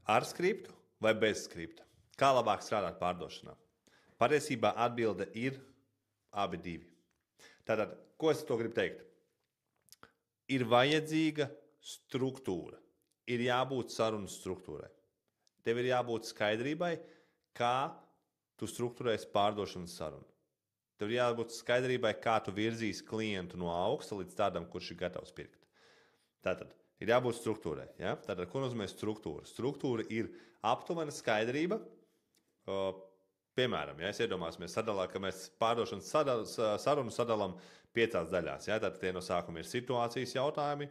Ar skriptu vai bez skripta? Kā labāk strādāt pārdošanā? Patiesībā atbilde ir abi divi. Tātad, ko es to gribu teikt? Ir vajadzīga struktūra. Ir jābūt sarunas struktūrai. Tev ir jābūt skaidrībai, kā tu struktūrēsi pārdošanas sarunu. Tev ir jābūt skaidrībai, kā tu virzīsi klientu no augsta līdz tādam, kurš ir gatavs pirkt. Tātad ir jābūt struktūrai. Ja? Tātad, ko nozīmē struktūra? Struktūra ir aptuvena skaidrība. Piemēram, ja es iedomāsimies, ka mēs pārdošanas sarunu sadalām 5 daļās. Ja? Tātad tie no sākuma ir situācijas jautājumi,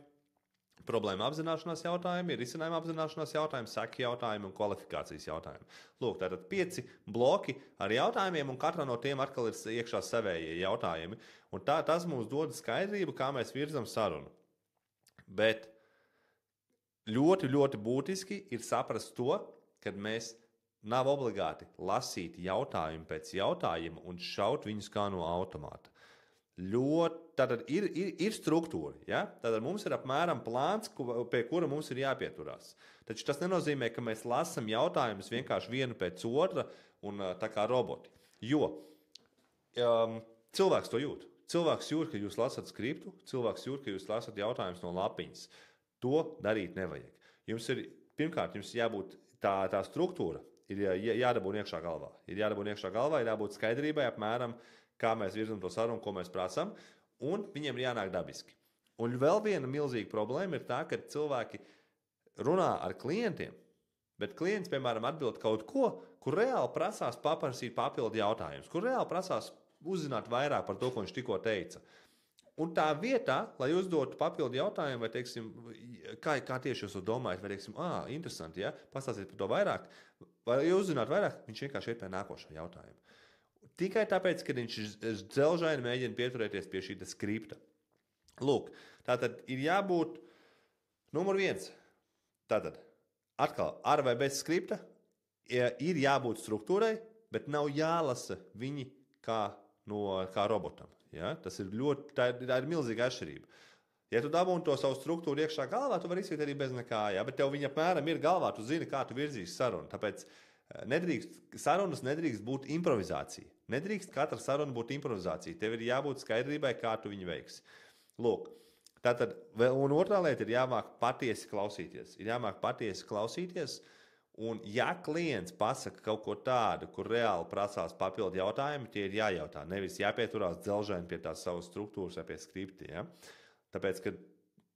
problēma apzināšanās jautājumi, risinājuma apzināšanās jautājumi, seku jautājumi un kvalifikācijas jautājumi. Lūk, tātad 5 bloki ar jautājumiem, un katrā no tiem atkal ir iekšā savējie jautājumi. Un tas mums dod skaidrību, kā mēs virzam sarunu. Bet ļoti, ļoti būtiski ir saprast to, ka mēs nav obligāti lasīt jautājumu pēc jautājuma un šaut viņus kā no automāta. Tātad ir struktūra. Ja? Tātad mums ir apmēram plāns, pie kura mums ir jāpieturās. Taču tas nenozīmē, ka mēs lasām jautājumus vienkārši vienu pēc otra un tā kā roboti. Jo cilvēks to jūt. Cilvēks jūt, ka jūs lasat skriptu, cilvēks jūt, ka jūs lasat jautājumus no lapiņas. To darīt nevajag. Pirmkārt, jums jābūt tā struktūra, ir jādabūna iekšā galvā. Ir jābūt skaidrībai apmēram, kā mēs virzam to sarunu, ko mēs prasām, un viņiem ir jānāk dabiski. Un vēl viena milzīga problēma ir tā, ka cilvēki runā ar klientiem, bet klients, piemēram, atbild kaut ko, kur reāli prasās paprasīt papildu jautājumus, kur reāli prasās uzzināt vairāk par to, ko viņš tikko teica. Un tā vietā, lai uzdotu papildu jautājumu, vai, teiksim, kā tieši jūs to domājat, vai, teiksim, interesanti, ja? Pastāstiet par to vairāk, vai uzzināt vairāk, viņš vienkārši iet pie nākošā jautājuma. Tikai tāpēc, ka viņš dzelžaini mēģina pieturēties pie šī skripta. Lūk, tātad ir jābūt numur 1. Tātad, atkal, ar vai bez skripta ir jābūt struktūrai, bet nav jālasa viņi kā robotam. Ja? Tā ir milzīga atšķirība. Ja tu dabūni to savu struktūru iekšā galvā, tu vari izsīt arī bez nekā, ja? Bet tev viņa apmēram ir galvā, tu zini, kā tu virzīsi sarunu. Tāpēc sarunas nedrīkst būt improvizācija. Nedrīkst katra saruna būt improvizācija. Tev ir jābūt skaidrībai, kā tu viņu veiksi. Lūk, tātad, un otrā lieta ir jāmāk patiesi klausīties. Un ja klients pasaka kaut ko tādu, kur reāli prasās papildu jautājumi, tie ir jājautā. Nevis jāpieturās dzelžaini pie tās savas struktūras vai pie skripti. Ja? Tāpēc, ka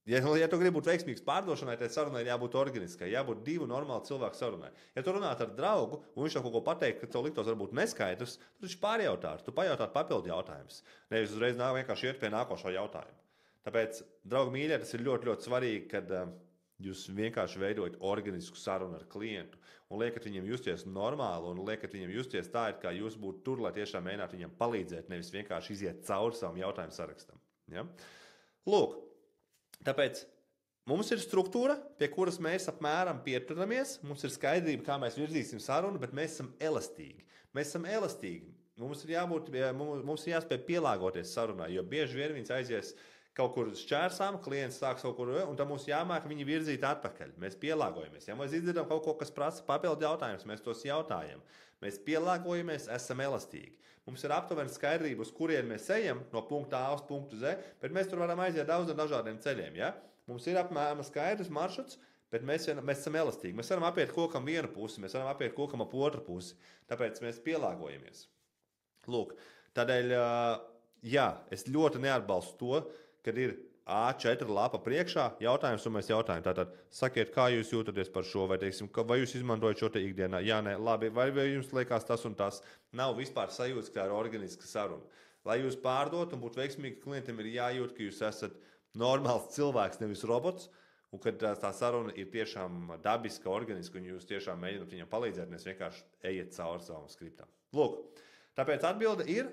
Ja tu gribi būt veiksmīgs pārdošanai, tad sarunai jābūt organiskai, jābūt 2 normāli cilvēku sarunai. Ja tu runā ar draugu, un viņš kaut ko pateikt, ka tev liktos varbūt neskaidrs, tad viņš pārjautāt, tu pajautātu papildu jautājumus. Nevis uzreiz vienkārši iet pie nākošā jautājuma. Tāpēc, draugi mīļie, tas ir ļoti, ļoti svarīgi, kad jūs vienkārši veidojat organisku sarunu ar klientu un liekat viņam justies normāli un liekat viņam justies tā, it kā jūs būtu tur, lai tiešām mēģinātu viņam palīdzēt, nevis vienkārši iziet cauri savam jautājumu sarakstam. Ja? Lūk. Tāpēc mums ir struktūra, pie kuras mēs apmēram pieturamies. Mums ir skaidrība, kā mēs virzīsim sarunu, bet mēs esam elastīgi. Mums ir jāspēj pielāgoties sarunai, jo bieži vien viņas aizies kaut kur šķērsām, klients sāks kaut kur, un tam mums jāmāk viņu virzīt atpakaļ. Mēs pielāgojamies. Ja mēs izdzirdam kaut ko, kas prasa papildu jautājumus, mēs tos jautājam. Mēs pielāgojamies, esam elastīgi. Mums ir aptuveni skaidrība, uz kurien mēs ejam no punkta A uz punktu Z, bet mēs tur varam aiziet daudziem dažādiem ceļiem. Ja? Mums ir apmēram skaidrs maršruts, bet mēs esam elastīgi. Mēs varam apiet kokam vienu pusi, mēs varam apiet kokam ap otru pusi. Tāpēc mēs pielāgojamies. Lūk, tādēļ, es ļoti neatbalstu to, kad ir A4 lapa priekšā, jautājums, un mēs jautājam. Tātad, sakiet, kā jūs jūtaties par šo, vai, teiksim, vai jūs izmantojat šo te ikdienā? Jā, nē, labi, vai jums liekas tas un tas? Nav vispār sajūtas, kā ir organiska saruna. Lai jūs pārdot un būtu veiksmīgi, klientam ir jājūt, ka jūs esat normāls cilvēks, nevis robots, un kad tā saruna ir tiešām dabiska, organiska, un jūs tiešām mēģināt viņam palīdzēt, nevis vienkārši ejiet cauri savam skriptam. Lūk, tāpēc atbilde ir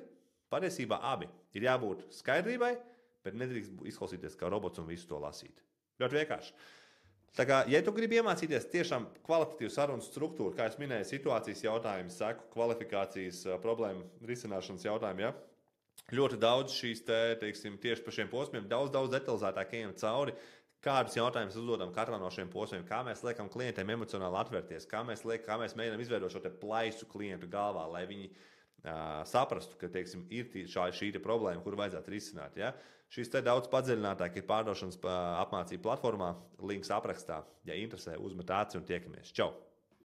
patiesībā abi. Ir jābūt skaidrībai, bet nedrīkst izklausīties kā robots un visu to lasīt. Ļoti vienkārši. Tā kā, ja tu gribi iemācīties tiešām kvalitatīvu sarunu struktūru, kā es minēju, situācijas jautājumu, seku, kvalifikācijas, problēmu risināšanas jautājumu, ja? Ļoti daudz šīs, teiksim, tieši par šiem posmiem, daudz detalizētāk ejam cauri, Kādus jautājumus uzdodam katrā no šiem posmiem, kā mēs liekam klientiem emocionāli atvērties, kā mēs mēģinām izveidot šo plaisu klientu galvā, lai viņi saprastu, ka teiksim, ir šī problēma, kuru vajadzētu risināt. Ja? Šis te daudz padziļinātāk ir pārdošanas apmācību platformā, links aprakstā. Ja interesē, uzmet aci un tiekamies. Čau!